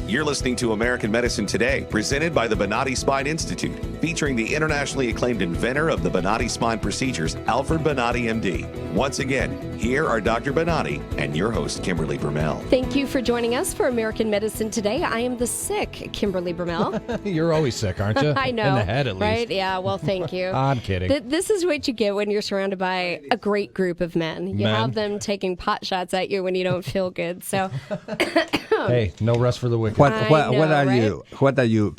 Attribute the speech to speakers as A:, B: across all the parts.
A: You're listening to American Medicine Today, presented by the Bonati Spine Institute, featuring the internationally acclaimed inventor of the Bonati spine procedures, Alfred Bonati, MD. Once again, here are Dr. Bonati and your host, Kimberly Brumell.
B: Thank you for joining us for American Medicine Today. I am the sick Kimberly Brumell.
C: You're always sick, aren't you?
B: I know.
C: In the head, at least.
B: Right? Yeah, well, thank you.
C: I'm kidding.
B: This is what you get when you're surrounded by a great group of men. You have them taking pot shots at you when you don't feel good. So,
C: hey, no rest for the wicked.
D: What
B: know,
D: are
B: right?
D: you? What are you?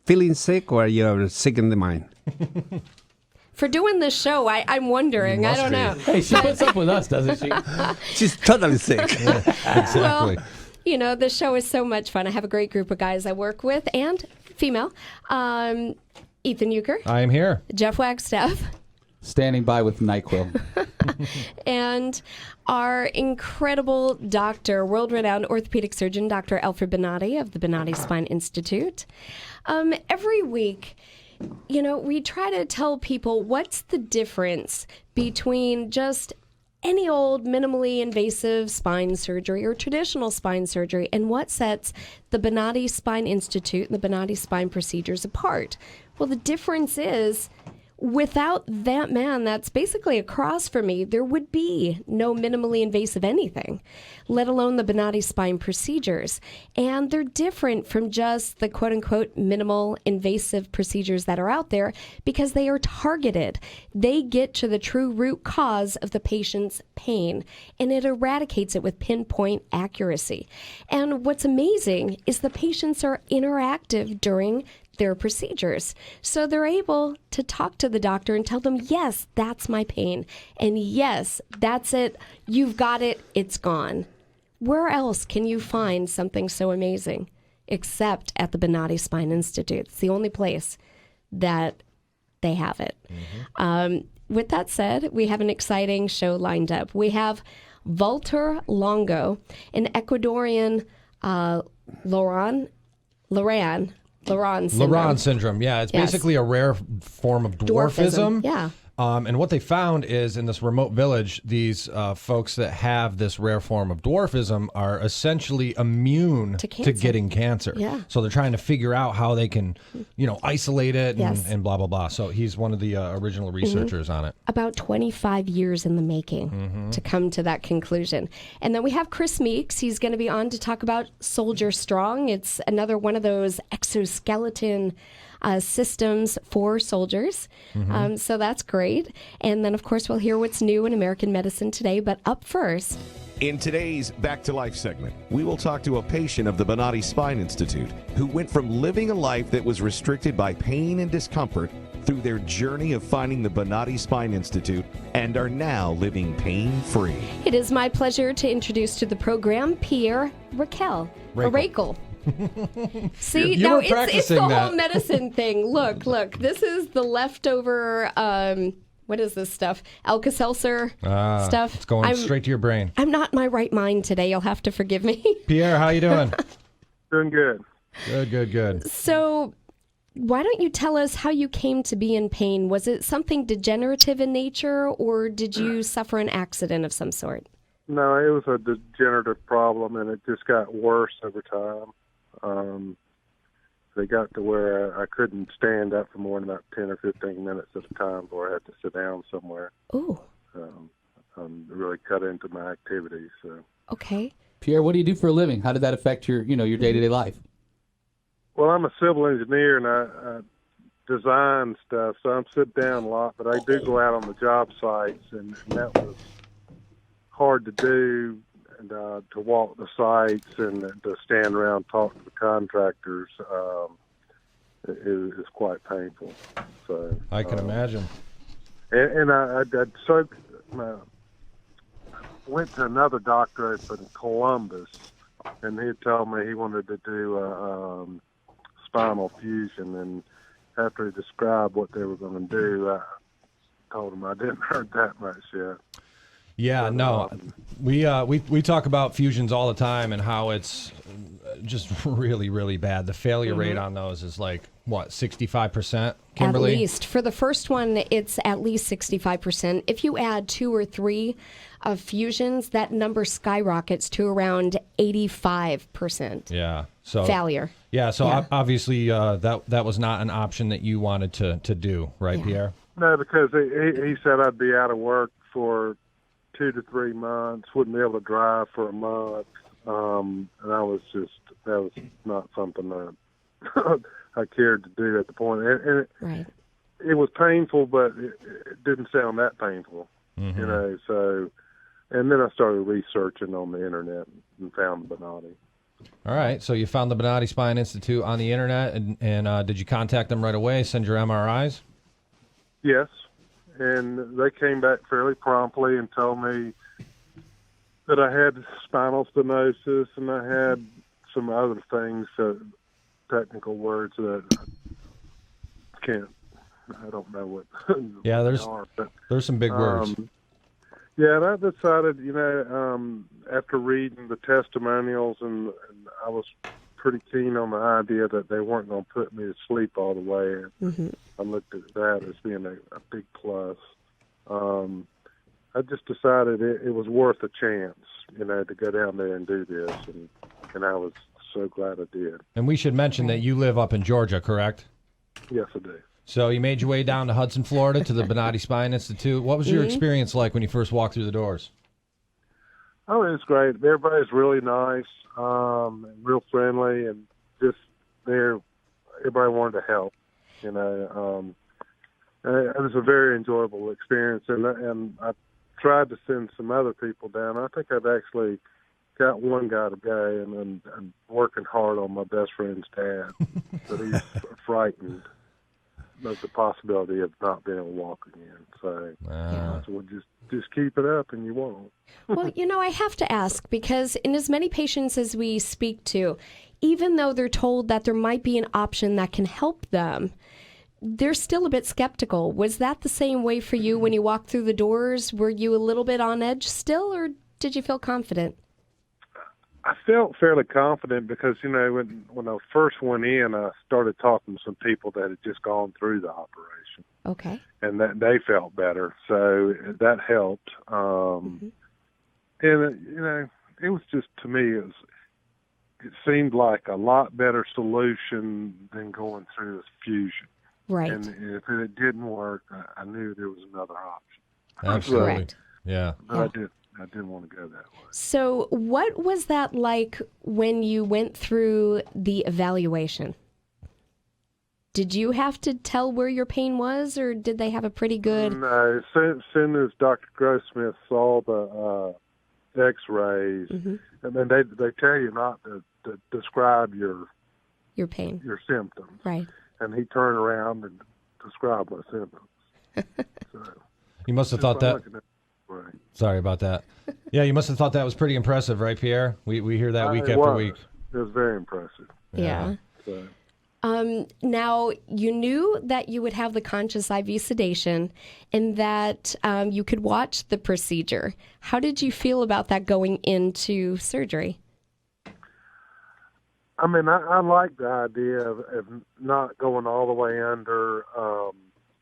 D: Feeling sick, or you're sick in the mind?
B: For doing this show, I'm wondering. I don't know.
E: Hey, she puts up with us, doesn't she?
D: She's totally sick.
C: Exactly.
B: Well, you know, the show is so much fun. I have a great group of guys I work with, and female. Ethan Euchre,
C: I am here.
B: Jeff Wagstaff,
E: Standing by with NyQuil.
B: and our incredible doctor, world-renowned orthopedic surgeon, Dr. Alfred Bonati of the Bonati Spine Institute. Every week, you know, we try to tell people what's the difference between just any old minimally invasive spine surgery or traditional spine surgery and what sets the Bonati Spine Institute and the Bonati Spine procedures apart. Well, the difference is, without that man that's basically across from me, there would be no minimally invasive anything, let alone the Bonati spine procedures. And they're different from just the quote-unquote minimal invasive procedures that are out there because they are targeted. They get to the true root cause of the patient's pain, and it eradicates it with pinpoint accuracy. And what's amazing is the patients are interactive during their procedures. So they're able to talk to the doctor and tell them, yes, that's my pain. And yes, that's it. You've got it. It's gone. Where else can you find something so amazing except at the Bonati Spine Institute? It's the only place that they have it. With that said, we have an exciting show lined up. We have Valter Longo, an Ecuadorian Laurent syndrome.
C: Laurent syndrome. Yeah, it's basically a rare form of dwarfism.
B: Yeah.
C: And what they found is in this remote village, these folks that have this rare form of dwarfism are essentially immune to getting cancer.
B: Yeah.
C: So they're trying to figure out how they can, isolate it and blah, blah, blah. So he's one of the original researchers on it.
B: About 25 years in the making to come to that conclusion. And then we have Chris Meeks. He's going to be on to talk about Soldier Strong. It's another one of those exoskeleton systems for soldiers. So that's great. And then, of course, we'll hear what's new in American Medicine Today. But up first,
A: In today's Back to Life segment, we will talk to a patient of the Bonati Spine Institute who went from living a life that was restricted by pain and discomfort through their journey of finding the Bonati Spine Institute and are now living pain-free.
B: it is my pleasure to introduce to the program Pierre Raquel.
C: Rakel.
B: See,
C: You
B: no,
C: were
B: it's
C: practicing
B: the
C: that.
B: whole medicine thing. Look, this is the leftover, what is this stuff? Alka-Seltzer stuff.
C: It's going straight to your brain.
B: I'm not in my right mind today. You'll have to forgive me.
C: Pierre, how you doing?
F: Doing good.
C: Good.
B: So why don't you tell us how you came to be in pain? Was it something degenerative in nature, or did you suffer an accident of some sort?
F: No, it was a degenerative problem, and it just got worse over time. They got to where I couldn't stand up for more than about 10 or 15 minutes at a time before I had to sit down somewhere.
B: Oh,
F: Really cut into my activities. So.
B: okay.
E: Pierre, what do you do for a living? How did that affect your day-to-day life?
F: Well, I'm a civil engineer, and I design stuff, so I'm sit down a lot, but I do go out on the job sites, and that was hard to do, and to walk the sites and to stand around and talk to the contractors is quite painful. So
C: I can imagine.
F: And I went to another doctor up in Columbus, and he told me he wanted to do spinal fusion. And after he described what they were going to do, I told him I didn't heard that much yet.
C: Yeah, no, we talk about fusions all the time and how it's just really, really bad. The failure rate on those is like, what, 65%, Kimberly?
B: At least. For the first one, it's at least 65%. If you add 2 or 3 fusions, that number skyrockets to around 85%.
C: Yeah. So
B: failure.
C: Yeah, so obviously that was not an option that you wanted to do, right, Pierre?
F: No, because he said I'd be out of work for 2 to 3 months, wouldn't be able to drive for a month, and that was not something that I cared to do at the point. And it was painful, but it didn't sound that painful, you know. So, and then I started researching on the internet and found Bonati.
C: All right, so you found the Bonati Spine Institute on the internet, and did you contact them right away, send your MRIs?
F: Yes, and they came back fairly promptly and told me that I had spinal stenosis and I had some other things, technical words that I don't know what
C: yeah, there's some big words.
F: Yeah, and I decided, you know, after reading the testimonials, and I was pretty keen on the idea that they weren't going to put me to sleep all the way. And I looked at that as being a big plus. I just decided it was worth a chance, you know, to go down there and do this, and I was so glad I did.
C: And we should mention that you live up in Georgia, correct?
F: Yes, I do.
C: So you made your way down to Hudson, Florida, to the Bonati Spine Institute. What was your experience like when you first walked through the doors?
F: Oh, it was great. Everybody's really nice, real friendly, and just everybody wanted to help. You know, it was a very enjoyable experience, and I tried to send some other people down. I think I've actually got one guy to go, and I'm working hard on my best friend's dad, but he's frightened of the possibility of not being able to walk again. So we'll just keep it up, and you won't.
B: Well, you know, I have to ask, because in as many patients as we speak to, even though they're told that there might be an option that can help them, they're still a bit skeptical. Was that the same way for you when you walked through the doors? Were you a little bit on edge still, or did you feel confident?
F: I felt fairly confident because, you know, when I first went in, I started talking to some people that had just gone through the operation.
B: Okay.
F: And that they felt better, so that helped. And, you know, it was just, to me, it seemed like a lot better solution than going through this fusion.
B: Right.
F: And if it didn't work, I knew there was another option.
C: Absolutely.
B: Correct.
C: Yeah.
F: But I didn't want to go that way.
B: So what was that like when you went through the evaluation? Did you have to tell where your pain was, or did they have a pretty good...
F: No, as soon as Dr. Grossmith saw the x-rays, and then they tell you not to describe your
B: pain,
F: your symptoms.
B: Right.
F: And he turned around and described my symptoms. So,
C: you must have thought that...
F: Right.
C: Sorry about that. Yeah, you must have thought that was pretty impressive, right, Pierre? We hear that week after week.
F: It was very impressive.
B: Yeah.
F: So.
B: Now, you knew that you would have the conscious IV sedation and that you could watch the procedure. How did you feel about that going into surgery?
F: I mean, I like the idea of not going all the way under,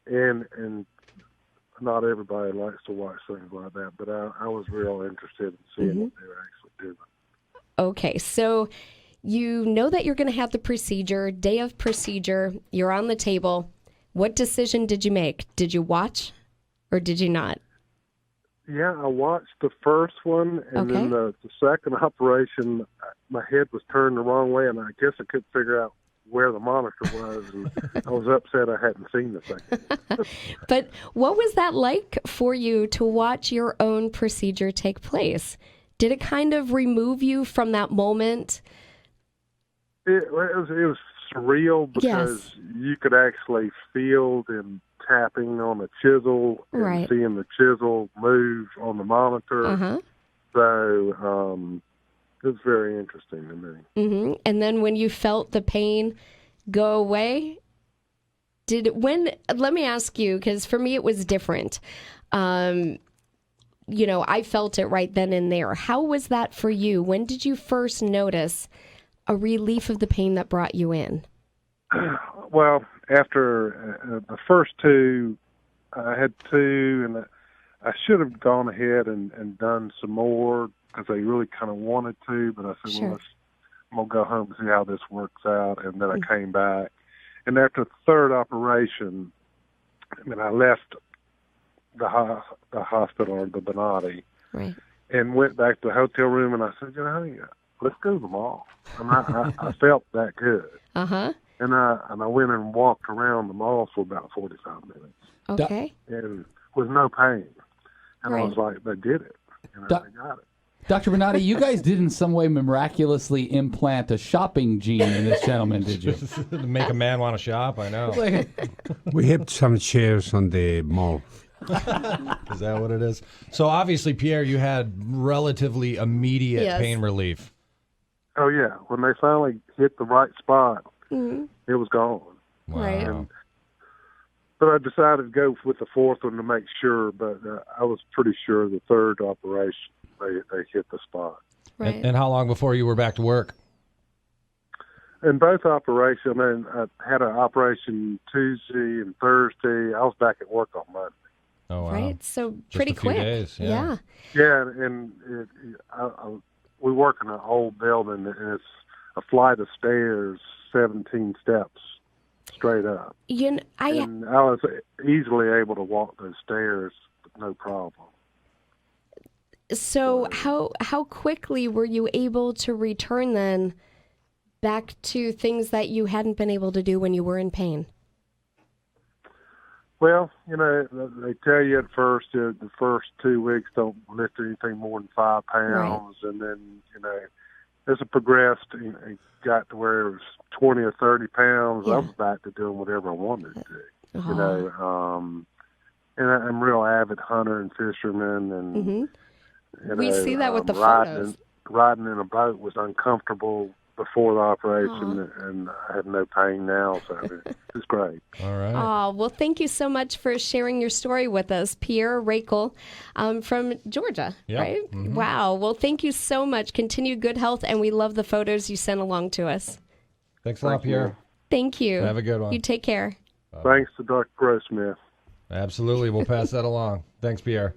F: and not everybody likes to watch things like that, but I was real interested in seeing what they were actually doing. Okay,
B: so you know that you're going to have the procedure, day of procedure, you're on the table. What decision did you make? Did you watch or did you not?
F: Yeah, I watched the first one, and then the second operation, my head was turned the wrong way, and I guess I couldn't figure out where the monitor was, and I was upset I hadn't seen the second.
B: But what was that like for you to watch your own procedure take place? Did it kind of remove you from that moment?
F: It was surreal because you could actually feel them tapping on a chisel and seeing the chisel move on the monitor. So it was very interesting to me.
B: And then when you felt the pain go away, let me ask you, because for me it was different. You know, I felt it right then and there. How was that for you? When did you first notice a relief of the pain that brought you in?
F: Well, after the first two, I had two, and I should have gone ahead and done some more because they really kind of wanted to, but I said,
B: Sure.
F: well, I'm going to go home and see how this works out, and then I came back. And after the third operation, I left the hospital, or the Bonati,
B: Right.
F: and went back to the hotel room, and I said, honey, let's go to the mall. And I felt that good.
B: Uh-huh.
F: And I went and walked around the mall for about 45 minutes.
B: Okay.
F: And with no pain. And I
B: Right.
F: was like, they did it. They got it.
E: Dr. Bonati, you guys did in some way miraculously implant a shopping gene in this gentleman, did you?
C: To make a man want to shop, I know.
D: We have some chairs on the mall.
C: Is that what it is? So obviously, Pierre, you had relatively immediate
B: Yes.
C: pain relief.
F: Oh, yeah. When they finally hit the right spot, it was gone.
C: Wow.
B: Right.
F: But I decided to go with the fourth one to make sure, but I was pretty sure the third operation, they hit the spot.
B: Right.
C: And how long before you were back to work?
F: In both operations, I had an operation Tuesday and Thursday. I was back at work on Monday.
C: Oh, wow.
B: Right. So
C: Just
B: pretty
C: a few
B: quick.
C: days, yeah.
F: Yeah, and we work in an old building, and it's a flight of stairs, 17 steps straight up.
B: And
F: And I was easily able to walk those stairs, no problem.
B: So how quickly were you able to return then back to things that you hadn't been able to do when you were in pain?
F: Well, they tell you at first, the first 2 weeks, don't lift anything more than 5 pounds. Right. And then, as it progressed, it got to where it was 20 or 30 pounds. Yeah. I was back to doing whatever I wanted to do.
B: Uh-huh.
F: And I'm a real avid hunter and fisherman. And,
B: we see that with the
F: photos.
B: photos.
F: Riding in a boat was uncomfortable before the operation, and I have no pain now, so it's great.
C: All right.
B: Oh, well, thank you so much for sharing your story with us, Pierre Rakel from Georgia,
C: Yep.
B: right?
C: Mm-hmm.
B: Wow. Well, thank you so much. Continued good health, and we love the photos you sent along to us.
C: Thanks a lot, Pierre.
B: Thank you.
C: Have a good one.
B: You take care.
F: Thanks to Dr. Grossmith.
C: Absolutely. We'll pass that along. Thanks, Pierre.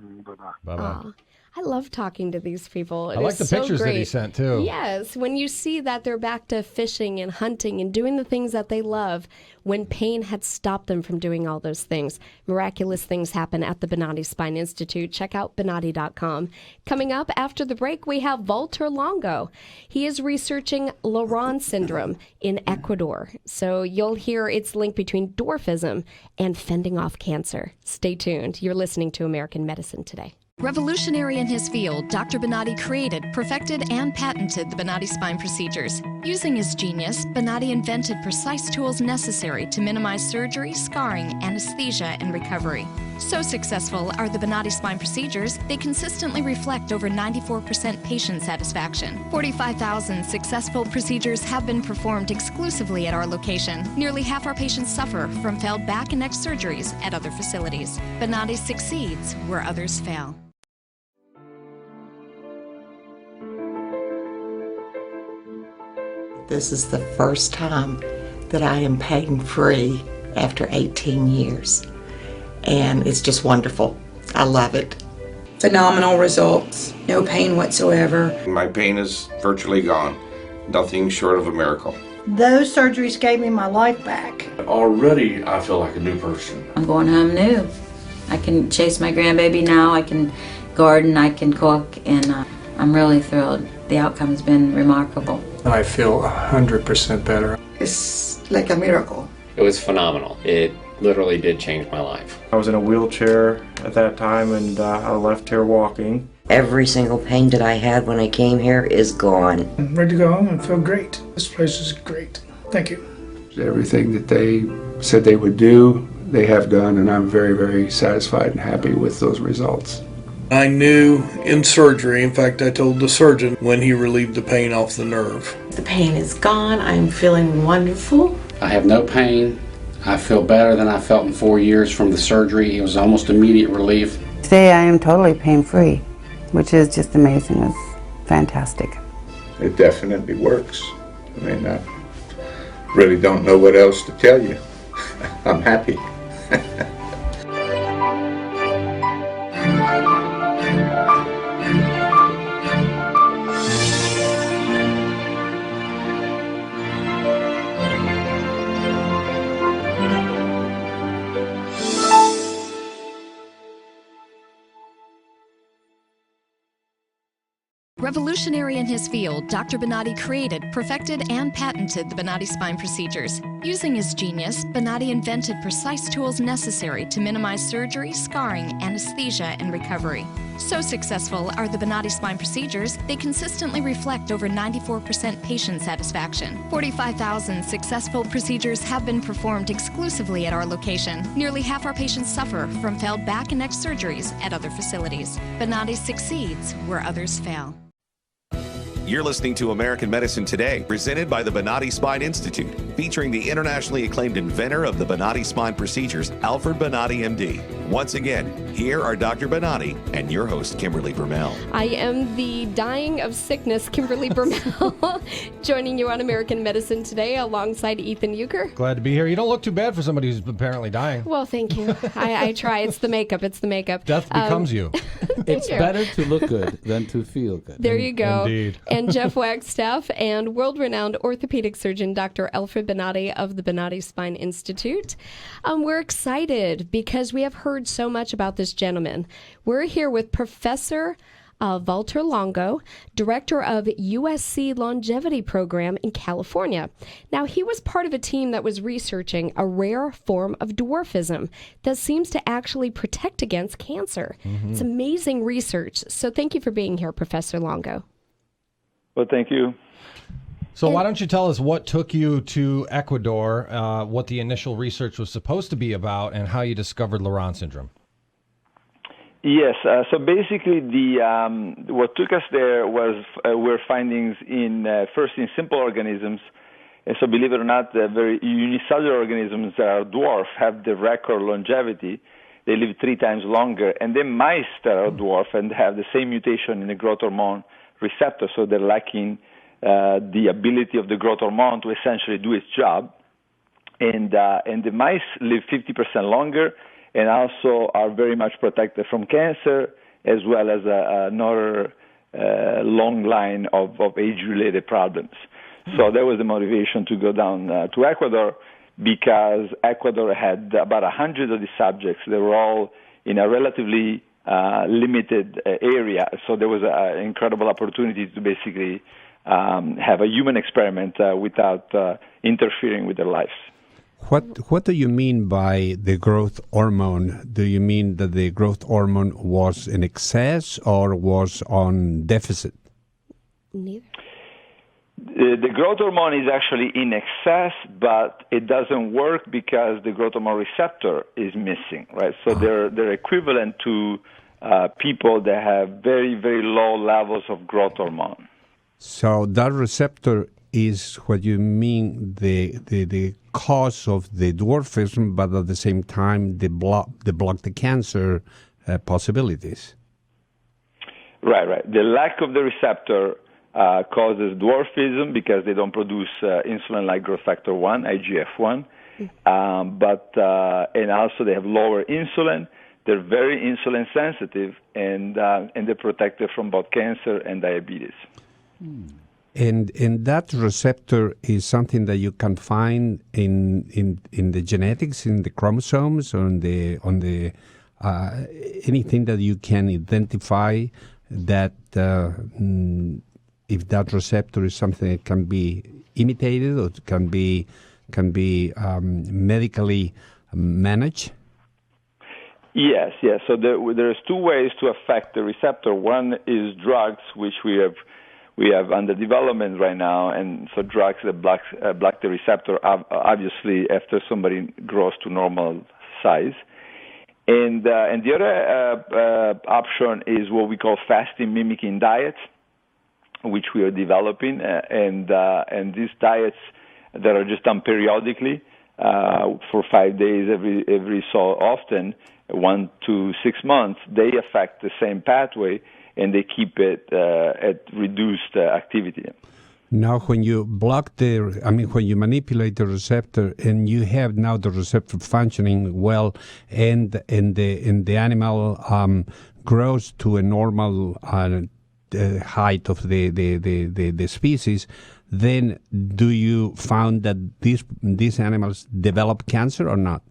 F: Bye-bye.
C: Bye-bye.
B: Aw, I love talking to these people.
C: I like the pictures that he sent, too.
B: Yes, when you see that they're back to fishing and hunting and doing the things that they love when pain had stopped them from doing all those things. Miraculous things happen at the Bonati Spine Institute. Check out Bonati.com. Coming up after the break, we have Walter Longo. He is researching Laron syndrome in Ecuador. So you'll hear its link between dwarfism and fending off cancer. Stay tuned. You're listening to American Medicine Today.
G: Revolutionary in his field, Dr. Bonati created, perfected, and patented the Bonati spine procedures. Using his genius, Bonati invented precise tools necessary to minimize surgery, scarring, anesthesia, and recovery. So successful are the Bonati spine procedures, they consistently reflect over 94% patient satisfaction. 45,000 successful procedures have been performed exclusively at our location. Nearly half our patients suffer from failed back and neck surgeries at other facilities. Bonati succeeds where others fail.
H: This is the first time that I am pain-free after 18 years. And it's just wonderful. I love it.
I: Phenomenal results. No pain whatsoever.
J: My pain is virtually gone. Nothing short of a miracle.
K: Those surgeries gave me my life back.
L: Already I feel like a new person.
M: I'm going home new. I can chase my grandbaby now. I can garden, I can cook, and I'm really thrilled. The outcome's been remarkable.
N: I feel 100% better.
I: It's like a miracle.
O: It was phenomenal. It literally did change my life.
P: I was in a wheelchair at that time, and I left here walking.
Q: Every single pain that I had when I came here is gone.
R: I'm ready to go home and feel great. This place is great. Thank you.
S: Everything that they said they would do, they have done, and I'm very, very satisfied and happy with those results.
T: I knew in surgery, in fact I told the surgeon when he relieved the pain off the nerve.
H: The pain is gone. I'm feeling wonderful.
O: I have no pain. I feel better than I felt in 4 years from the surgery. It was almost immediate relief.
U: Today I am totally pain-free, which is just amazing. It's fantastic. it definitely works. I mean, I really don't know what else to tell you. I'm happy.
G: Revolutionary in his field, Dr. Bonati created, perfected, and patented the Bonati spine procedures. Using his genius, Bonati invented precise tools necessary to minimize surgery, scarring, anesthesia, and recovery. So successful are the Bonati spine procedures, they consistently reflect over 94% patient satisfaction. 45,000 successful procedures have been performed exclusively at our location. Nearly half our patients suffer from failed back and neck surgeries at other facilities. Bonati succeeds where others fail.
A: You're listening to American Medicine Today, presented by the Bonati Spine Institute, featuring the internationally acclaimed inventor of the Bonati spine procedures, Alfred Bonati, MD. Once again, here are Dr. Bonati and your host, Kimberly Bermel.
B: I am the dying of sickness, Kimberly Bermel, joining you on American Medicine Today alongside Ethan Euchre.
C: Glad to be here. You don't look too bad for somebody who's apparently dying.
B: Well, thank you. I try. It's the makeup.
C: Death becomes you.
E: It's better to look good than to feel good.
B: There you go.
C: Indeed.
B: And Jeff Wagstaff and world-renowned orthopedic surgeon Dr. Alfred Bonati of the Bonati Spine Institute. We're excited because we have heard so much about this gentleman. We're here with Professor Valter Longo, director of USC Longevity Program in California. Now, he was part of a team that was researching a rare form of dwarfism that seems to actually protect against cancer.
V: Mm-hmm.
B: It's amazing research. So thank you for being here, Professor Longo.
V: Well, thank you.
C: So why don't you tell us what took you to Ecuador, what the initial research was supposed to be about, and how you discovered Laurent syndrome?
V: Yes. So basically, what took us there were findings in first in simple organisms, and so believe it or not, the very unicellular organisms that are dwarf have the record longevity. They live 3 times longer, and then mice that are dwarf and have the same mutation in the growth hormone receptor, so they're lacking the ability of the growth hormone to essentially do its job, and the mice live 50% longer. And also are very much protected from cancer, as well as another long line of age-related problems. So that was the motivation to go down to Ecuador, because Ecuador had about 100 of these subjects. They were all in a relatively limited area. So there was an incredible opportunity to basically have a human experiment without interfering with their lives.
D: What do you mean by the growth hormone? Do you mean that the growth hormone was in excess or was on deficit?
B: Neither.
V: The growth hormone is actually in excess, but it doesn't work because the growth hormone receptor is missing, right? So they're equivalent to people that have very, very low levels of growth hormone.
D: So that receptor is what you mean the cause of the dwarfism, but at the same time they block the cancer possibilities.
V: Right. The lack of the receptor causes dwarfism because they don't produce insulin like growth factor 1, IGF-1, and also they have lower insulin. They're very insulin sensitive, and they're protected from both cancer and diabetes.
D: And that receptor is something that you can find in the genetics, in the chromosomes, on the anything that you can identify that if that receptor is something that can be imitated or can be medically managed.
V: Yes. So there's 2 ways to affect the receptor. One is drugs, which we have under development right now, and so drugs that block the receptor, obviously after somebody grows to normal size. And the other option is what we call fasting mimicking diets, which we are developing, and these diets that are just done periodically for 5 days every so often, 1 to 6 months, they affect the same pathway, and they keep it at reduced activity.
D: Now, when you when you manipulate the receptor and you have now the receptor functioning well, and the animal grows to a normal height of the species, then do you found that these animals develop cancer or not?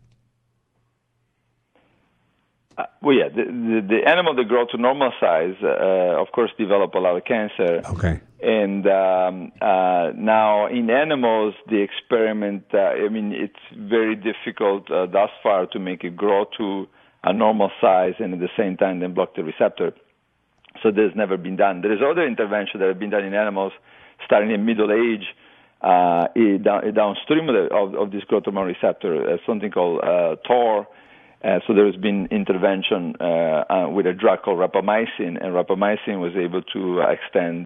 V: Well, yeah, the animal that grow to normal size, of course, develop a lot of cancer.
D: Okay.
V: And now in animals, the experiment, it's very difficult thus far to make it grow to a normal size and at the same time then block the receptor. So there's never been done. There is other interventions that have been done in animals starting in middle age downstream of this growth hormone receptor, something called TOR. So there has been intervention with a drug called rapamycin, and rapamycin was able to extend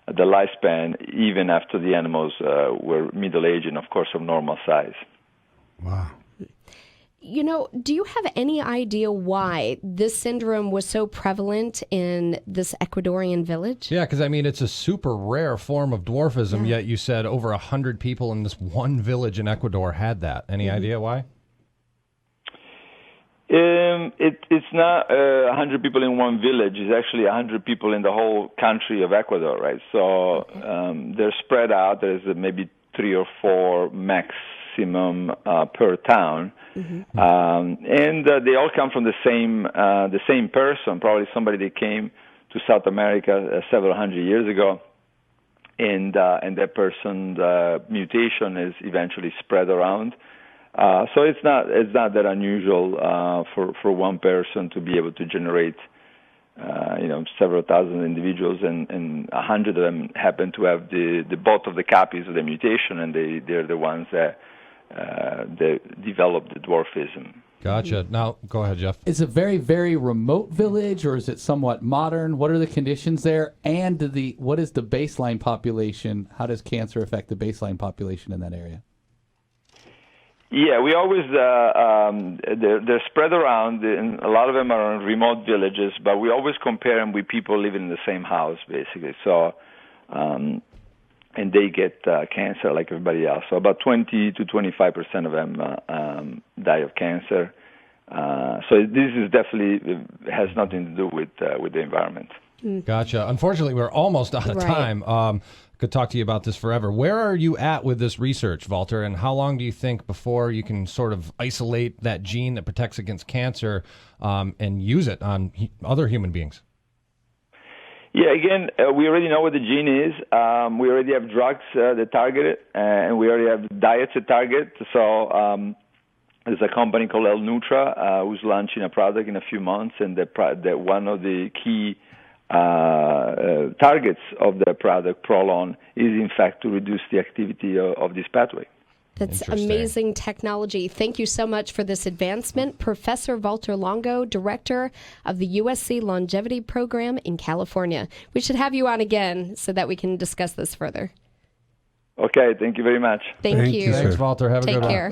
V: the lifespan even after the animals were middle-aged and, of course, of normal size.
D: Wow.
B: You know, do you have any idea why this syndrome was so prevalent in this Ecuadorian village?
C: Yeah, because, it's a super rare form of dwarfism, yet you said over 100 people in this one village in Ecuador had that. Any idea why?
V: It's not 100 people in one village. It's actually 100 people in the whole country of Ecuador, right? So they're spread out. There's maybe 3 or 4 maximum per town, and they all come from the same person. Probably somebody that came to South America several hundred years ago, and that person's mutation is eventually spread around. So it's not that unusual for one person to be able to generate several thousand individuals, and 100 of them happen to have the both of the copies of the mutation, and they're the ones that develop the dwarfism.
C: Gotcha. Now, go ahead, Jeff.
E: Is it a very, very remote village, or is it somewhat modern? What are the conditions there? And what is the baseline population? How does cancer affect the baseline population in that area?
V: Yeah, we always they're spread around, and a lot of them are in remote villages. But we always compare them with people living in the same house, basically. So, and they get cancer like everybody else. So about 20 to 25% of them die of cancer. So this is definitely has nothing to do with the environment.
C: Gotcha. Unfortunately, we're almost out of time. Could talk to you about this forever. Where are you at with this research, Walter, and how long do you think before you can sort of isolate that gene that protects against cancer and use it on other human beings?
V: Yeah, again, we already know what the gene is. We already have drugs that target it, and we already have diets that target. So there's a company called L-Nutra who's launching a product in a few months, and that one of the key targets of the product, Prolon, is in fact to reduce the activity of this pathway.
B: That's amazing technology. Thank you so much for this advancement. Professor Walter Longo, Director of the USC Longevity Program in California. We should have you on again so that we can discuss this further.
V: Okay, thank you very much.
B: Thank you.
C: Thanks, Walter. Have a good one.
B: Take care.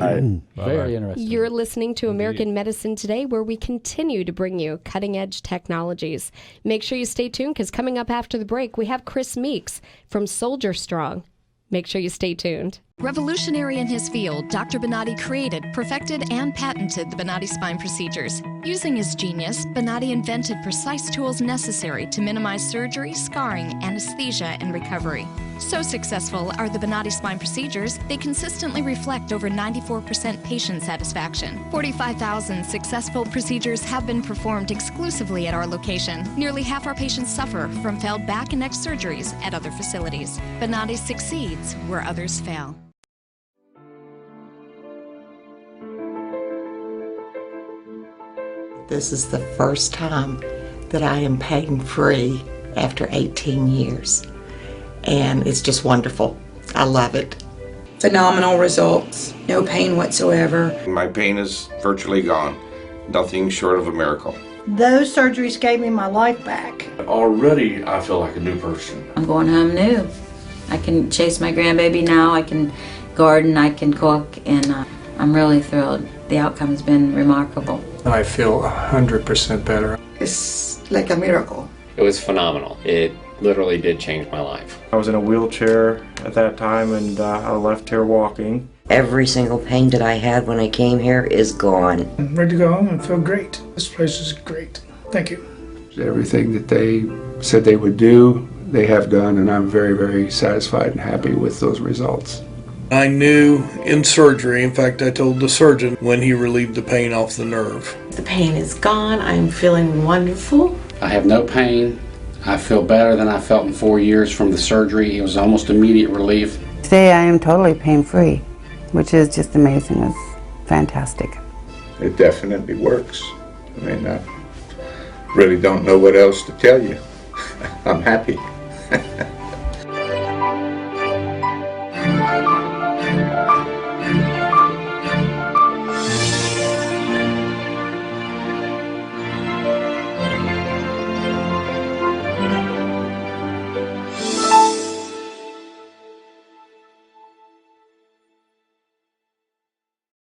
E: Very interesting.
B: You're listening to American Medicine Today, where we continue to bring you cutting-edge technologies. Make sure you stay tuned, because coming up after the break, we have Chris Meeks from Soldier Strong. Make sure you stay tuned.
G: Revolutionary in his field, Dr. Bonati created, perfected, and patented the Bonati spine procedures. Using his genius, Bonati invented precise tools necessary to minimize surgery, scarring, anesthesia, and recovery. So successful are the Bonati spine procedures, they consistently reflect over 94% patient satisfaction. 45,000 successful procedures have been performed exclusively at our location. Nearly half our patients suffer from failed back and neck surgeries at other facilities. Bonati succeeds where others fail.
H: This is the first time that I am pain-free after 18 years. And it's just wonderful. I love it.
I: Phenomenal results. No pain whatsoever.
U: My pain is virtually gone. Nothing short of a miracle.
K: Those surgeries gave me my life back.
L: Already, I feel like a new person.
M: I'm going home new. I can chase my grandbaby now. I can garden. I can cook. And I'm really thrilled. The outcome has been remarkable.
N: I feel 100% better.
I: It's like a miracle.
F: It was phenomenal. It
O: literally did change my life.
P: I was in a wheelchair at that time, and I left here walking.
Q: Every single pain that I had when I came here is gone.
R: I'm ready to go home and feel great. This place is great. Thank you.
S: Everything that they said they would do, they have done, and I'm very, very satisfied and happy with those results.
T: I knew in surgery, in fact, I told the surgeon when he relieved the pain off the nerve.
H: The pain is gone. I'm feeling wonderful.
O: I have no pain. I feel better than I felt in 4 years from the surgery. It was almost immediate relief.
F: Today I am totally pain-free, which is just amazing. It's fantastic.
U: It definitely works. I mean, I really don't know what else to tell you. I'm happy.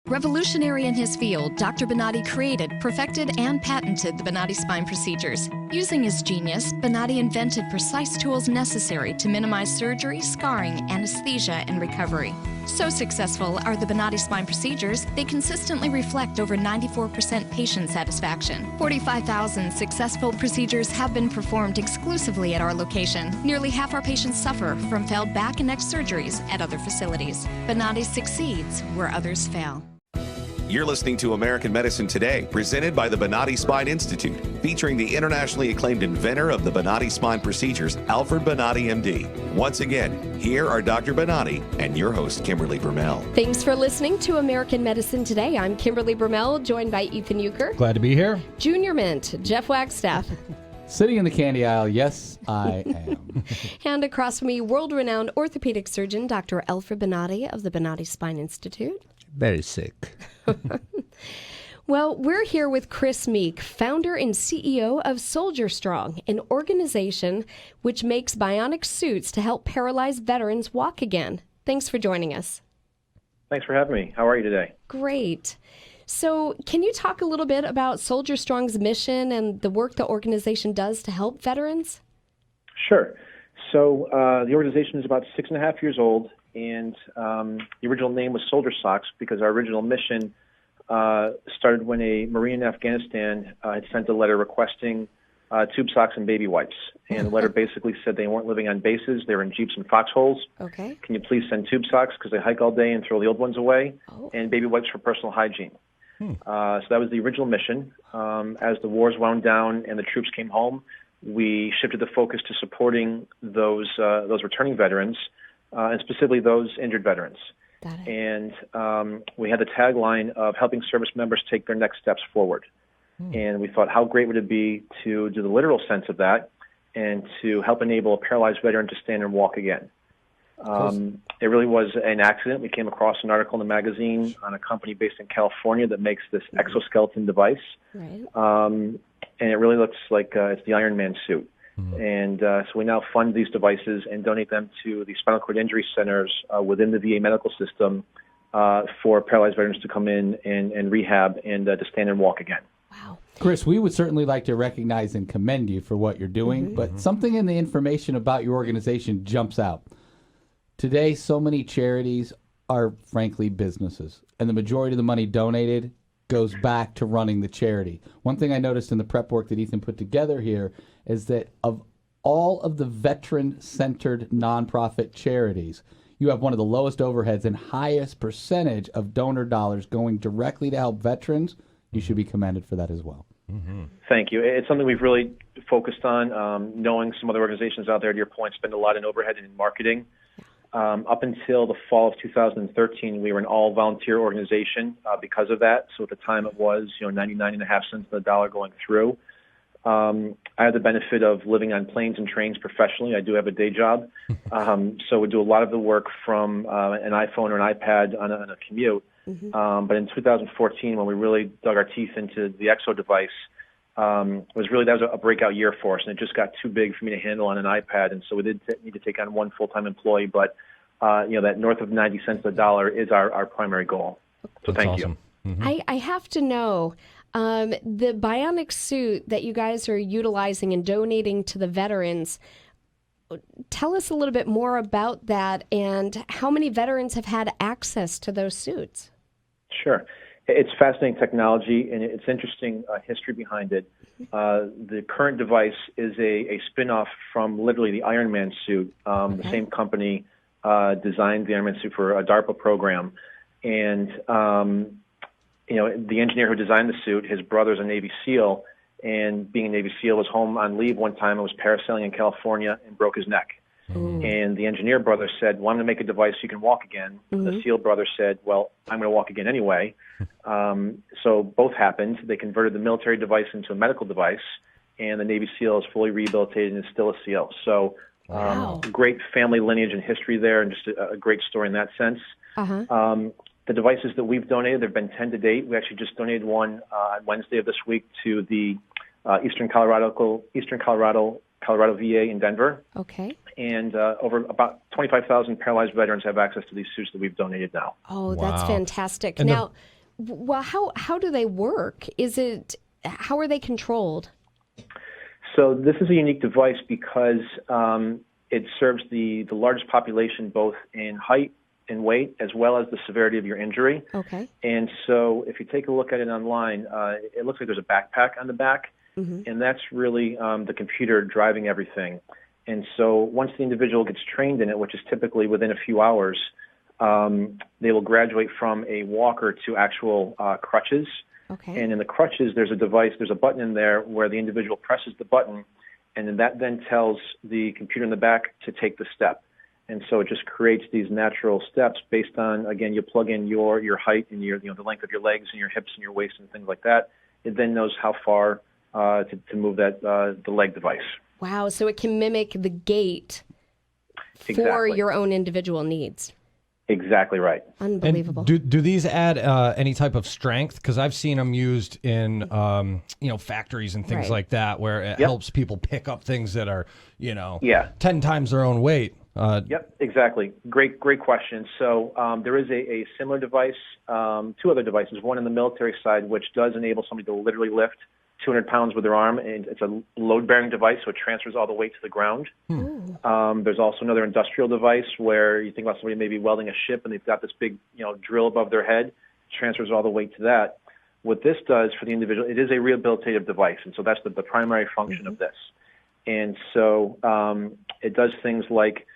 G: Revolutionary in his field, Dr. Bonati created, perfected, and patented the Bonati spine procedures. Using his genius, Bonati invented precise tools necessary to minimize surgery, scarring, anesthesia, and recovery. So successful are the Bonati spine procedures, they consistently reflect over 94% patient satisfaction. 45,000 successful procedures have been performed exclusively at our location. Nearly half our patients suffer from failed back and neck surgeries at other facilities. Bonati succeeds where others fail.
A: You're listening to American Medicine Today, presented by the Bonati Spine Institute, featuring the internationally acclaimed inventor of the Bonati spine procedures, Alfred Bonati, MD. Once again, here are Dr. Bonati and your host, Kimberly Brumell.
B: Thanks for listening to American Medicine Today. I'm Kimberly Brumell, joined by Ethan Euchre.
C: Glad to be here.
B: Junior Mint, Jeff Wagstaff.
E: Sitting in the candy aisle, yes, I am.
B: And across from me, world-renowned orthopedic surgeon, Dr. Alfred Bonati of the Bonati Spine Institute.
D: Very sick.
B: Well, we're here with Chris Meek, founder and CEO of Soldier Strong, an organization which makes bionic suits to help paralyzed veterans walk again. Thanks for joining us.
J: Thanks for having me. How are you today?
B: Great. So can you talk a little bit about Soldier Strong's mission and the work the organization does to help veterans?
J: Sure. So the organization is about 6.5 years old, and the original name was Soldier Socks because our original mission started when a Marine in Afghanistan had sent a letter requesting tube socks and baby wipes. And the letter basically said they weren't living on bases, they were in Jeeps and foxholes.
B: Okay.
J: Can you please send tube socks because they hike all day and throw the old ones away, and baby wipes for personal hygiene. So that was the original mission. As the wars wound down and the troops came home, we shifted the focus to supporting those returning veterans, and specifically those injured veterans. And we had the tagline of helping service members take their next steps forward. And we thought, how great would it be to do the literal sense of that and to help enable a paralyzed veteran to stand and walk again. It really was an accident. We came across an article in the magazine on a company based in California that makes this exoskeleton device.
B: Right.
J: And it really looks like it's the Iron Man suit. And so we now fund these devices and donate them to the spinal cord injury centers within the VA medical system for paralyzed veterans to come in and rehab and to stand and walk again.
B: Wow.
E: Chris, we would certainly like to recognize and commend you for what you're doing, but something in the information about your organization jumps out. Today, so many charities are, frankly, businesses, and the majority of the money donated goes back to running the charity. One thing I noticed in the prep work that Ethan put together here is that of all of the veteran-centered nonprofit charities, you have one of the lowest overheads and highest percentage of donor dollars going directly to help veterans. You should be commended for that as well.
J: Thank you. It's something we've really focused on. Knowing some other organizations out there, to your point, spend a lot in overhead and in marketing. Up until the fall of 2013, we were an all-volunteer organization because of that. So at the time, it was 99.5 cents on the dollar going through. I have the benefit of living on planes and trains professionally. I do have a day job, so we do a lot of the work from an iPhone or an iPad on a commute. But in 2014, when we really dug our teeth into the Exo device, that was a breakout year for us, and it just got too big for me to handle on an iPad, and so we did need to take on one full-time employee. But that north of 90 cents on the dollar is our primary goal. So
C: That's
J: thank
C: awesome.
J: you.
B: I have to know, the bionic suit that you guys are utilizing and donating to the veterans, tell us a little bit more about that and how many veterans have had access to those suits.
J: Sure. It's fascinating technology, and it's interesting history behind it. The current device is a spin-off from literally the Iron Man suit. The same company designed the Iron Man suit for a DARPA program. And, the engineer who designed the suit, his brother's a Navy SEAL, and being a Navy SEAL was home on leave one time and was parasailing in California and broke his neck. And the engineer brother said, well, I'm going to make a device so you can walk again. The SEAL brother said, well, I'm going to walk again anyway. So both happened. They converted the military device into a medical device, and the Navy SEAL is fully rehabilitated and is still a SEAL. So great family lineage and history there, and just a great story in that sense. The devices that we've donated, there have been 10 to date. We actually just donated one on Wednesday of this week to the Eastern Colorado VA in Denver.
B: Okay.
J: And over about 25,000 paralyzed veterans have access to these suits that we've donated now.
B: Oh, that's fantastic.
J: And
B: now, how do they work? How are they controlled?
J: So this is a unique device because it serves the largest population both in height and weight as well as the severity of your injury.
B: Okay.
J: And so if you take a look at it online, it looks like there's a backpack on the back, and that's really the computer driving everything. And so once the individual gets trained in it, which is typically within a few hours, they will graduate from a walker to actual crutches.
B: Okay.
J: And in the crutches, there's a button in there where the individual presses the button, and then that then tells the computer in the back to take the step. And so it just creates these natural steps based on, again, you plug in your height and the length of your legs and your hips and your waist and things like that. It then knows how far to move the leg device.
B: Wow, so it can mimic the gait for your own individual needs.
J: Exactly right.
B: Unbelievable.
C: And do these add any type of strength? Because I've seen them used in factories and things like that, where it helps people pick up things that are 10 times their own weight.
J: Yep, exactly. Great question. So there is a similar device, two other devices, one in the military side, which does enable somebody to literally lift 200 pounds with their arm, and it's a load-bearing device, so it transfers all the weight to the ground. There's also another industrial device where you think about somebody maybe welding a ship, and they've got this big drill above their head, transfers all the weight to that. What this does for the individual, it is a rehabilitative device, and so that's the primary function of this. And so it does things like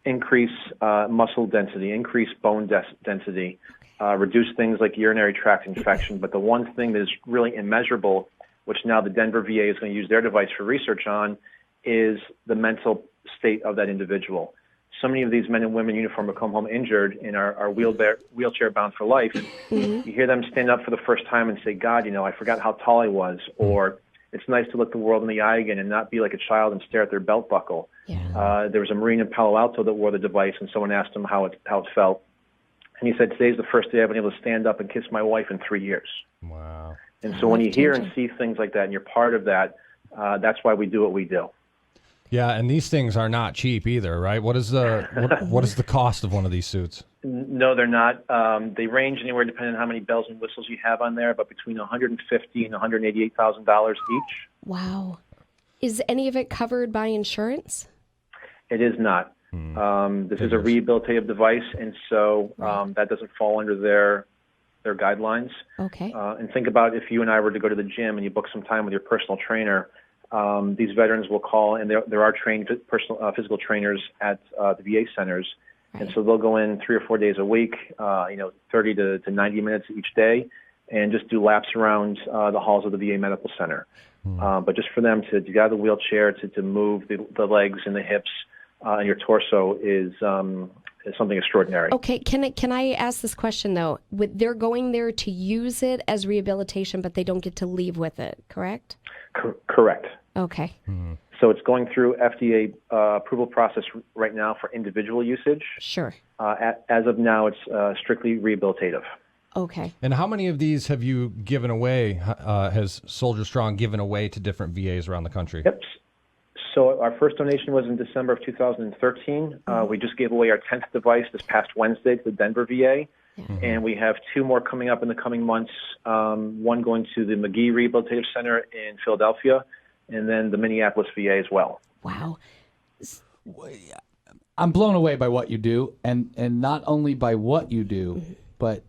J: increase muscle density, increase bone density, reduce things like urinary tract infection. But the one thing that is really immeasurable, which now the Denver VA is going to use their device for research on, is the mental state of that individual. So many of these men and women in uniform will come home injured and are wheelchair bound for life. You hear them stand up for the first time and say, God, I forgot how tall I was, or it's nice to look the world in the eye again and not be like a child and stare at their belt buckle. There was a Marine in Palo Alto that wore the device, and someone asked him how it felt. And he said, today's the first day I've been able to stand up and kiss my wife in 3 years.
C: Wow.
J: And so when you hear and see things like that and you're part of that, that's why we do what we do.
C: Yeah, and these things are not cheap either, right? What is the cost of one of these suits?
J: No, they're not. They range anywhere depending on how many bells and whistles you have on there, but between $150,000 and $188,000 each.
B: Wow. Is any of it covered by insurance?
J: It is not. This is a rehabilitative device, and so that doesn't fall under their guidelines.
B: Okay.
J: And think about if you and I were to go to the gym and you book some time with your personal trainer. These veterans will call, and there are trained physical trainers at the VA centers, and so they'll go in 3 or 4 days a week, 30 to 90 minutes each day, and just do laps around the halls of the VA Medical Center. But just for them to get out of the wheelchair, to move the legs and the hips and your torso is something extraordinary.
B: Okay, can I ask this question though? They're going there to use it as rehabilitation, but they don't get to leave with it, correct?
J: Correct.
B: Okay.
J: So it's going through FDA approval process right now for individual usage.
B: Sure.
J: As of now, it's strictly rehabilitative.
B: Okay.
C: And how many of these have you given away? Has Soldier Strong given away to different VAs around the country?
J: Yep. So our first donation was in December of 2013. We just gave away our 10th device this past Wednesday to the Denver VA. And we have 2 more coming up in the coming months, one going to the McGee Rehabilitative Center in Philadelphia, and then the Minneapolis VA as well.
B: Wow.
E: I'm blown away by what you do, and not only by what you do, but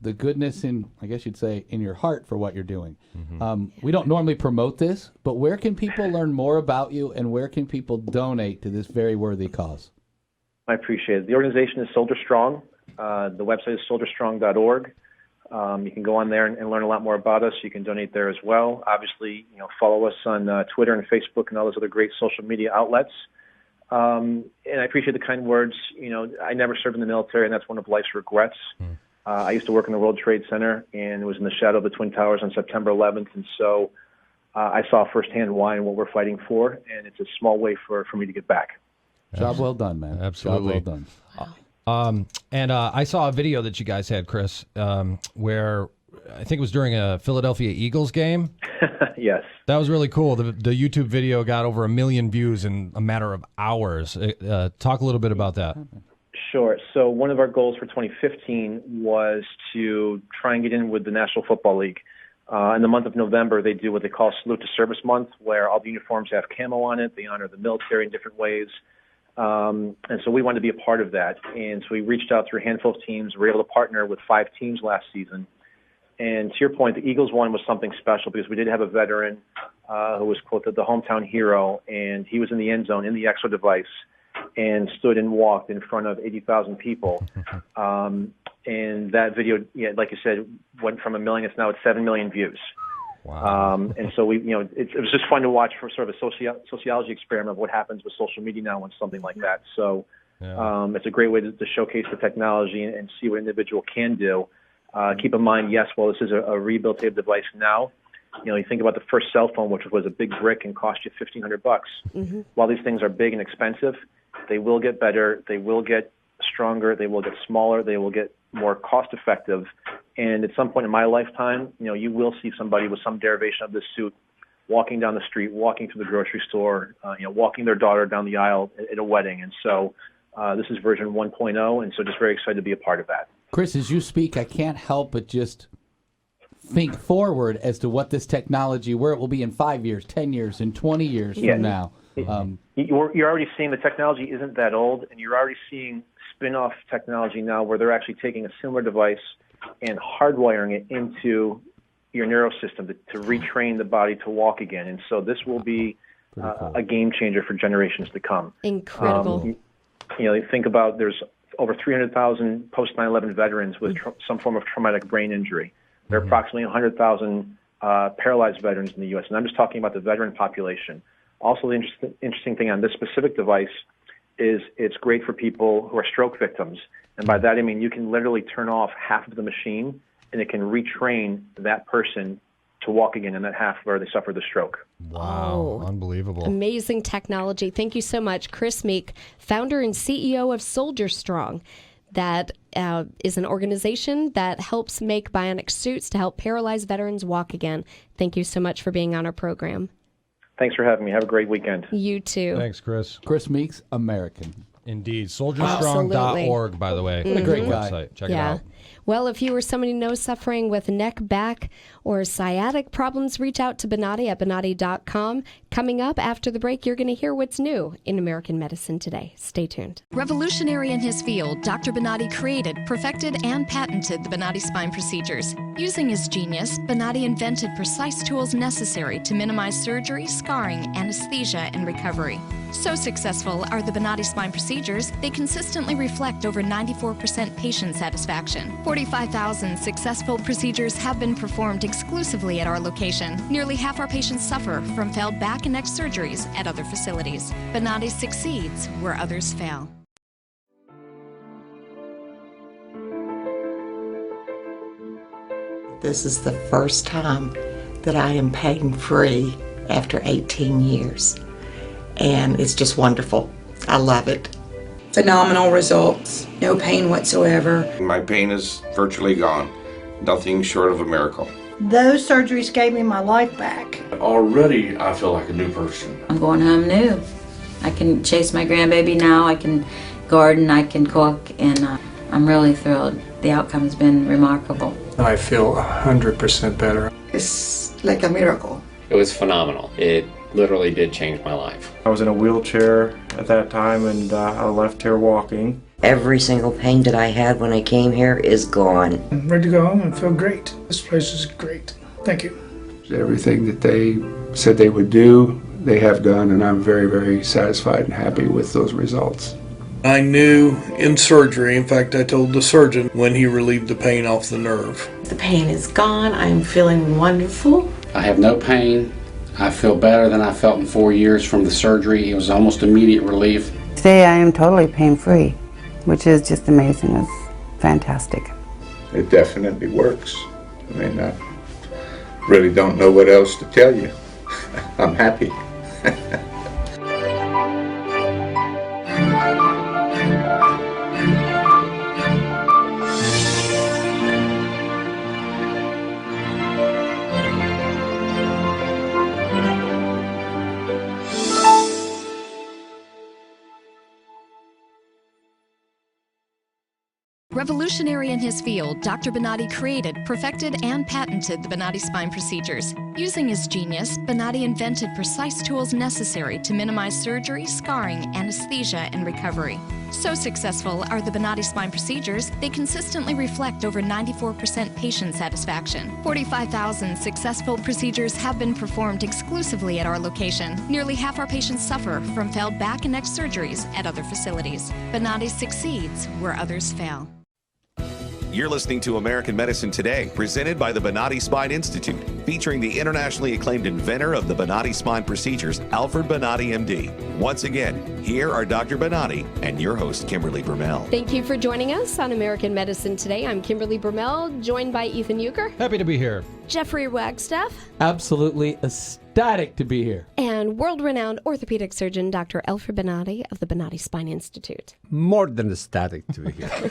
E: the goodness in, I guess you'd say, in your heart for what you're doing. We don't normally promote this, but where can people learn more about you, and where can people donate to this very worthy cause?
J: I appreciate it. The organization is Soldier Strong. The website is soldierstrong.org. You can go on there and learn a lot more about us. You can donate there as well. Obviously, follow us on Twitter and Facebook and all those other great social media outlets. And I appreciate the kind words. I never served in the military, and that's one of life's regrets. I used to work in the World Trade Center, and it was in the shadow of the Twin Towers on September 11th. And so I saw firsthand why and what we're fighting for, and it's a small way for me to get back.
E: Job well done, man.
C: Absolutely.
E: Job well done.
C: And I saw a video that you guys had, Chris, where I think it was during a Philadelphia Eagles game.
J: Yes.
C: That was really cool. The YouTube video got over 1 million views in a matter of hours. Talk a little bit about that.
J: Sure. So one of our goals for 2015 was to try and get in with the National Football League. In the month of November, they do what they call Salute to Service Month, where all the uniforms have camo on it. They honor the military in different ways. And so we wanted to be a part of that. And so we reached out through a handful of teams. We were able to partner with 5 teams last season. And to your point, the Eagles one was something special because we did have a veteran who was, quote, the hometown hero, and he was in the end zone in the EXO device and stood and walked in front of 80,000 people. And that video, like you said, went from 1 million. It's now at 7 million views.
C: Wow.
J: And so it was just fun to watch for sort of a sociology experiment of what happens with social media now when something like that. So it's a great way to showcase the technology and see what an individual can do. Keep in mind, yes, while this is a rehabilitative device now, you think about the first cell phone, which was a big brick and cost you $1,500. While these things are big and expensive, they will get better, they will get stronger, they will get smaller, they will get more cost effective. And at some point in my lifetime, you will see somebody with some derivation of this suit walking down the street, walking to the grocery store, walking their daughter down the aisle at a wedding. And so this is version 1.0, and so just very excited to be a part of that.
E: Chris, as you speak, I can't help but just think forward as to what this technology, where it will be in 5 years, 10 years, and 20 years from now.
J: You're already seeing the technology isn't that old, and you're already seeing spin-off technology now where they're actually taking a similar device and hardwiring it into your neurosystem to retrain the body to walk again. And so this will be a game changer for generations to come.
B: Incredible.
J: Think about there's over 300,000 post-9/11 veterans with some form of traumatic brain injury. There are approximately 100,000 paralyzed veterans in the U.S., and I'm just talking about the veteran population. Also, the interesting thing on this specific device is it's great for people who are stroke victims. And by that, I mean you can literally turn off half of the machine, and it can retrain that person to walk again in that half where they suffered the stroke.
C: Wow, unbelievable.
B: Amazing technology. Thank you so much, Chris Meek, founder and CEO of Soldier Strong. That is an organization that helps make bionic suits to help paralyzed veterans walk again. Thank you so much for being on our program.
J: Thanks for having me. Have a great weekend.
B: You too.
C: Thanks, Chris.
E: Chris Meeks, American.
C: Indeed. Soldierstrong.org, by the way.
E: A great
C: website. Check it out.
B: Well, if you or somebody you know suffering with neck, back, or sciatic problems, reach out to Bonati at Bonati.com. Coming up after the break, you're going to hear what's new in American medicine today. Stay tuned.
G: Revolutionary in his field, Dr. Bonati created, perfected, and patented the Bonati spine procedures. Using his genius, Bonati invented precise tools necessary to minimize surgery, scarring, anesthesia, and recovery. So successful are the Bonati spine procedures, they consistently reflect over 94% patient satisfaction. 45,000 successful procedures have been performed exclusively at our location. Nearly half our patients suffer from failed back and neck surgeries at other facilities. Bonati succeeds where others fail.
H: This is the first time that I am pain-free after 18 years. And it's just wonderful. I love it.
I: Phenomenal results. No pain whatsoever.
U: My pain is virtually gone. Nothing short of a miracle.
R: Those surgeries gave me my life back.
L: Already, I feel like a new person.
M: I'm going home new. I can chase my grandbaby now. I can garden. I can cook. And I'm really thrilled. The outcome has been remarkable.
N: I feel 100% better.
I: It's like a miracle.
K: It was phenomenal. It
O: literally did change my life.
P: I was in a wheelchair at that time, and I left here walking.
Q: Every single pain that I had when I came here is gone.
R: I'm ready to go home and feel great. This place is great. Thank you.
S: Everything that they said they would do, they have done, and I'm very, very satisfied and happy with those results.
T: I knew in surgery, in fact, I told the surgeon when he relieved the pain off the nerve.
H: The pain is gone. I'm feeling wonderful.
O: I have no pain. I feel better than I felt in 4 years from the surgery. It was almost immediate relief.
F: Today I am totally pain-free, which is just amazing. It's fantastic.
U: It definitely works. I mean, I really don't know what else to tell you. I'm happy.
G: Revolutionary in his field, Dr. Bonati created, perfected, and patented the Bonati spine procedures. Using his genius, Bonati invented precise tools necessary to minimize surgery, scarring, anesthesia, and recovery. So successful are the Bonati spine procedures, they consistently reflect over 94% patient satisfaction. 45,000 successful procedures have been performed exclusively at our location. Nearly half our patients suffer from failed back and neck surgeries at other facilities. Bonati succeeds where others fail.
A: You're listening to American Medicine Today, presented by the Bonati Spine Institute, featuring the internationally acclaimed inventor of the Bonati spine procedures, Alfred Bonati, MD. Once again, here are Dr. Bonati and your host, Kimberly Brumell.
B: Thank you for joining us on American Medicine Today. I'm Kimberly Brumell, joined by Ethan Euchre.
C: Happy to be here.
B: Jeffrey Wagstaff.
E: Absolutely ecstatic to be here.
B: And world-renowned orthopedic surgeon, Dr. Alfred Bonati of the Bonati Spine Institute.
D: More than ecstatic to be here.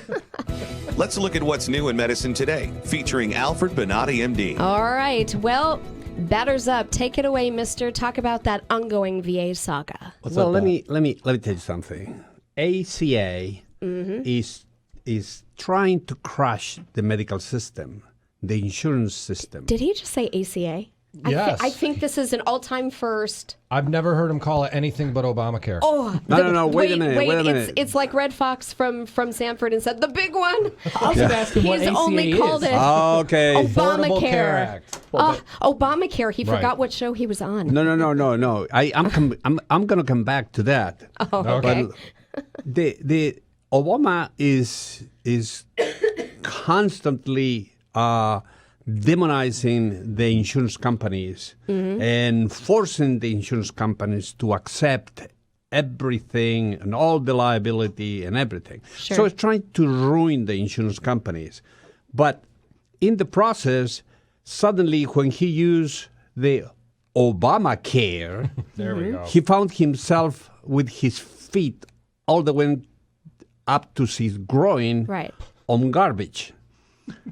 A: Let's look at what's new in medicine today, featuring Alfred Bonati, MD.
B: All right. Well, batters up. Take it away, mister. Talk about that ongoing VA saga.
D: Well, let me tell you something. ACA is trying to crush the medical system, the insurance system.
B: Did he just say ACA?
C: Yes.
B: I think this is an all-time first.
C: I've never heard him call it anything but Obamacare.
B: Oh,
D: no, wait a minute.
B: It's like Red Fox from Sanford and said, the big one.
E: I was going to ask him what
B: He's
E: ACA
B: only called
E: is.
B: it
D: Okay.
C: Affordable Care
B: Obamacare.
C: Act.
B: Obamacare. He
C: Right.
B: forgot what show he was on.
D: No. I'm going to come back to that.
B: Oh, okay.
D: But the Obama is constantly demonizing the insurance companies and forcing the insurance companies to accept everything and all the liability and everything.
B: Sure.
D: So it's trying to ruin the insurance companies. But in the process, suddenly when he used the Obamacare,
C: There we go.
D: he found himself with his feet all the way up to his groin
B: Right.
D: on garbage.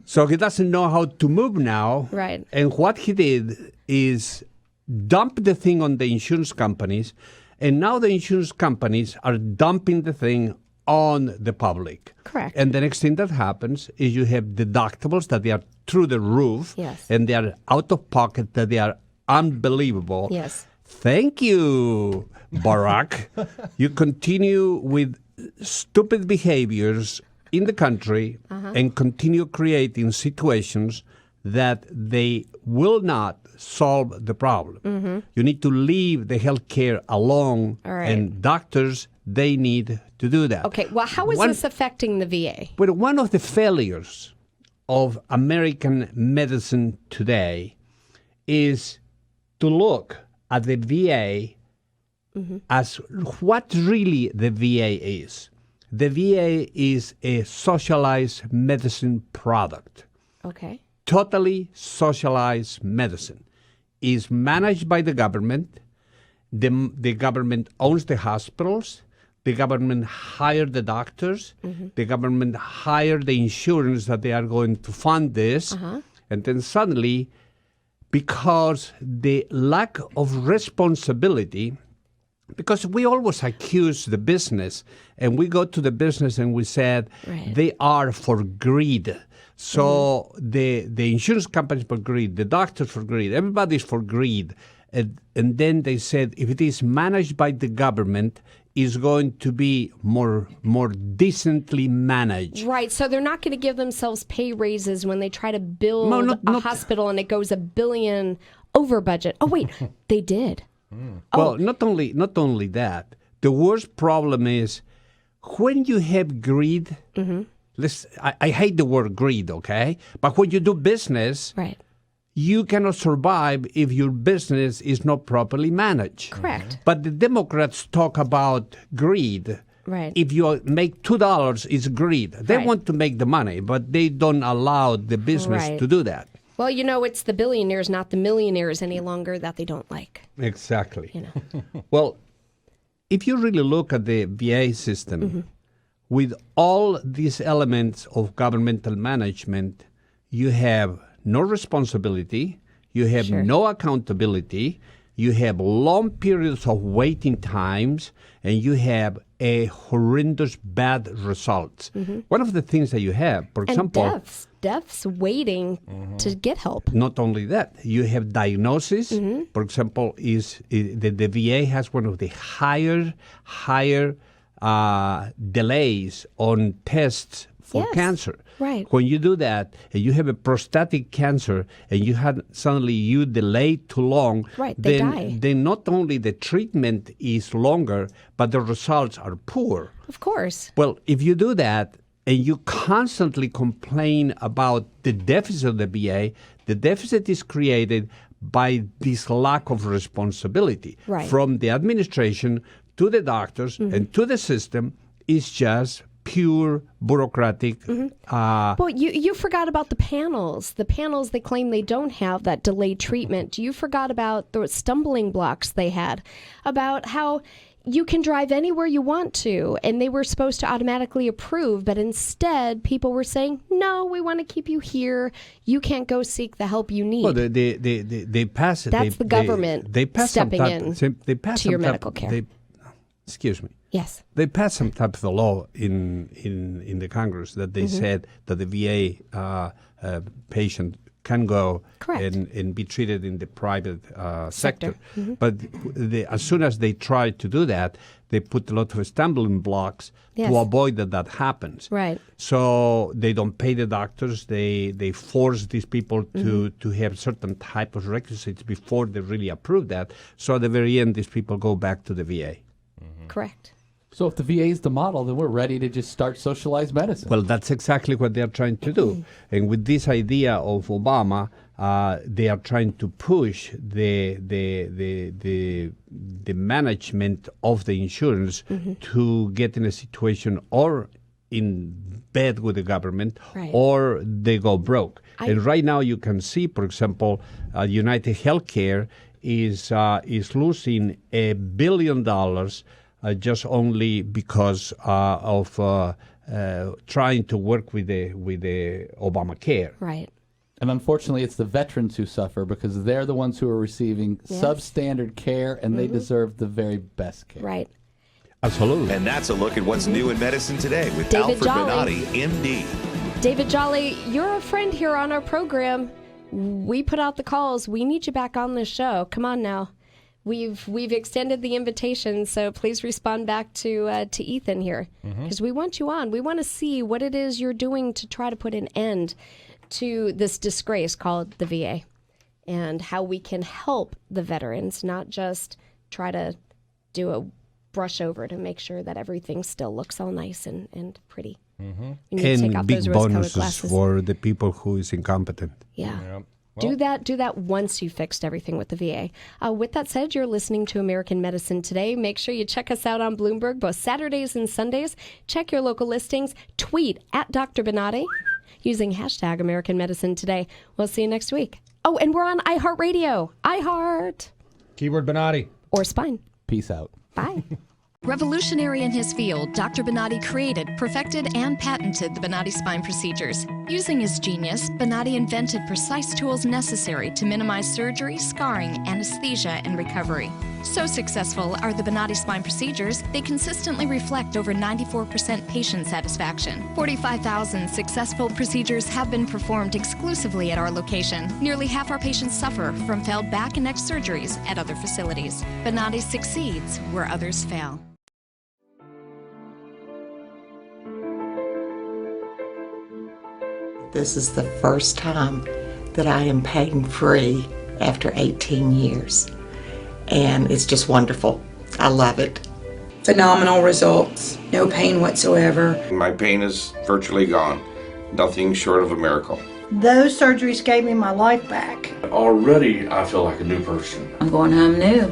D: So he doesn't know how to move now.
B: Right.
D: And what he did is dump the thing on the insurance companies, and now the insurance companies are dumping the thing on the public.
B: Correct.
D: And the next thing that happens is you have deductibles that they are through the roof.
B: Yes.
D: And they are out of pocket, that they are unbelievable.
B: Yes.
D: Thank you, Barack. You continue with stupid behaviors in the country and continue creating situations that they will not solve the problem. You need to leave the healthcare alone,
B: All right.
D: and doctors, they need to do that.
B: Okay. Well, how is this affecting the VA?
D: But one of the failures of American medicine today is to look at the VA as what really the VA is. The VA is a socialized medicine product.
B: Okay.
D: Totally socialized medicine. Is managed by the government. The government owns the hospitals. The government hired the doctors. The government hired the insurance that they are going to fund this. And then suddenly, because the lack of responsibility, because we always accuse the business, and we go to the business and we said they are for greed. So the insurance companies for greed, the doctors for greed, everybody's for greed. and then they said if it is managed by the government, is going to be more decently managed.
B: Right, so they're not going to give themselves pay raises when they try to build a hospital and it goes $1 billion over budget. Oh wait, they did.
D: Well, not only that. The worst problem is when you have greed. I hate the word greed, okay? But when you do business,
B: right, you
D: cannot survive if your business is not properly managed.
B: Correct.
D: But the Democrats talk about greed.
B: Right.
D: If you make $2, it's greed. They want to make the money, but they don't allow the business to do that.
B: Well, it's the billionaires, not the millionaires any longer that they don't like.
D: Exactly. Well, if you really look at the VA system, with all these elements of governmental management, you have no responsibility, you have no accountability, you have long periods of waiting times, and you have a horrendous bad results. One of the things that you have, for example...
B: Deaths waiting to get help.
D: Not only that, you have diagnosis. For example, the VA has one of the higher delays on tests for cancer.
B: Right.
D: When you do that, and you have a prostatic cancer, and suddenly you delay too long,
B: they die.
D: Then not only the treatment is longer, but the results are poor.
B: Of course.
D: Well, if you do that, and you constantly complain about the deficit of the VA, the deficit is created by this lack of responsibility from the administration to the doctors and to the system. Is just pure bureaucratic.
B: Well, you forgot about the panels. The panels they claim they don't have that delayed treatment. You forgot about the stumbling blocks they had, about how you can drive anywhere you want to, and they were supposed to automatically approve, but instead people were saying, no, we want to keep you here. You can't go seek the help you need.
D: Well, they pass it.
B: That's the government stepping in to your medical care.
D: Excuse me.
B: Yes.
D: They passed some type of a law in the Congress that they said that the VA patient can go and be treated in the private sector. But as soon as they try to do that, they put a lot of stumbling blocks to avoid that happens.
B: Right.
D: So they don't pay the doctors. They force these people to have certain type of requisites before they really approve that. So at the very end, these people go back to the VA.
B: Correct.
E: So if the VA is the model, then we're ready to just start socialized medicine.
D: Well, that's exactly what they're trying to do. And with this idea of Obama, they are trying to push the management of the insurance to get in a situation or in bed with the government or they go broke. And right now you can see, for example, United Healthcare is losing $1 billion just only because of trying to work with the Obamacare.
B: Right.
E: And unfortunately, it's the veterans who suffer because they're the ones who are receiving substandard care, and they deserve the very best care.
B: Right.
D: Absolutely.
A: And that's a look at what's new in medicine today with
B: David
A: Alfred
B: Jolly.
A: Bonatti, MD.
B: David Jolly, you're a friend here on our program. We put out the calls. We need you back on this show. Come on now. We've extended the invitation, so please respond back to Ethan here because we want you on. We want to see what it is you're doing to try to put an end to this disgrace called the VA and how we can help the veterans, not just try to do a brush over to make sure that everything still looks all nice and pretty.
D: And big bonuses for the people who is incompetent.
B: Yeah. Well, do that once you fixed everything with the VA. With that said, you're listening to American Medicine Today. Make sure you check us out on Bloomberg both Saturdays and Sundays. Check your local listings. Tweet at Dr. Bonatti using hashtag American Medicine Today. We'll see you next week. Oh, and we're on iHeartRadio. iHeart.
C: Keyword Bonatti.
B: Or Spine.
E: Peace out.
B: Bye.
G: Revolutionary in his field, Dr. Bonatti created, perfected, and patented the Bonatti spine procedures. Using his genius, Bonatti invented precise tools necessary to minimize surgery, scarring, anesthesia, and recovery. So successful are the Bonati spine procedures, they consistently reflect over 94% patient satisfaction. 45,000 successful procedures have been performed exclusively at our location. Nearly half our patients suffer from failed back and neck surgeries at other facilities. Bonati succeeds where others fail.
H: This is the first time that I am pain-free after 18 years. And it's just wonderful. I love it.
I: Phenomenal results. No pain whatsoever.
U: My pain is virtually gone. Nothing short of a miracle.
K: Those surgeries gave me my life back.
L: Already, I feel like a new person.
M: I'm going home new.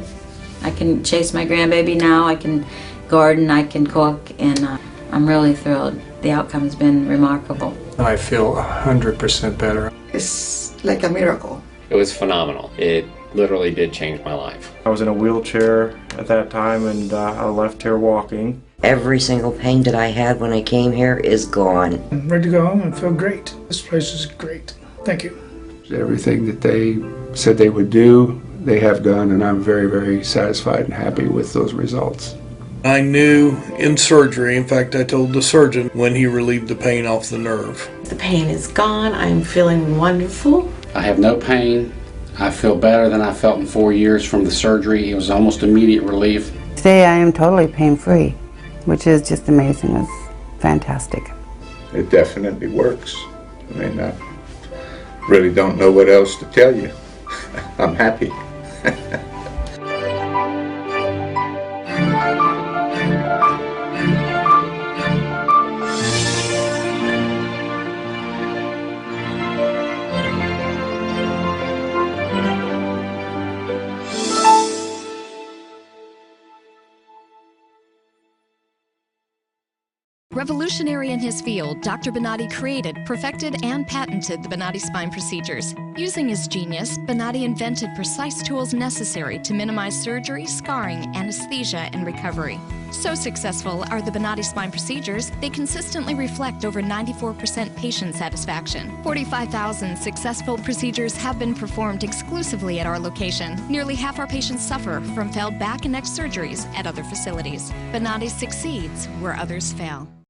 M: I can chase my grandbaby now, I can garden, I can cook, and I'm really thrilled. The outcome's been remarkable.
N: I feel 100% better.
I: It's like a miracle.
V: It was phenomenal. It literally did change my life.
P: I was in a wheelchair at that time, and I left here walking.
Q: Every single pain that I had when I came here is gone.
R: I'm ready to go home and feel great. This place is great. Thank you.
S: Everything that they said they would do, they have done, and I'm very, very satisfied and happy with those results.
T: I knew in surgery, in fact, I told the surgeon when he relieved the pain off the nerve.
H: The pain is gone. I'm feeling wonderful.
O: I have no pain. I feel better than I felt in 4 years from the surgery. It was almost immediate relief.
F: Today I am totally pain-free, which is just amazing. It's fantastic.
U: It definitely works. I mean, I really don't know what else to tell you. I'm happy.
G: Revolutionary in his field, Dr. Bonati created, perfected, and patented the Bonati spine procedures. Using his genius, Bonati invented precise tools necessary to minimize surgery, scarring, anesthesia, and recovery. So successful are the Bonati spine procedures, they consistently reflect over 94% patient satisfaction. 45,000 successful procedures have been performed exclusively at our location. Nearly half our patients suffer from failed back and neck surgeries at other facilities. Bonati succeeds where others fail.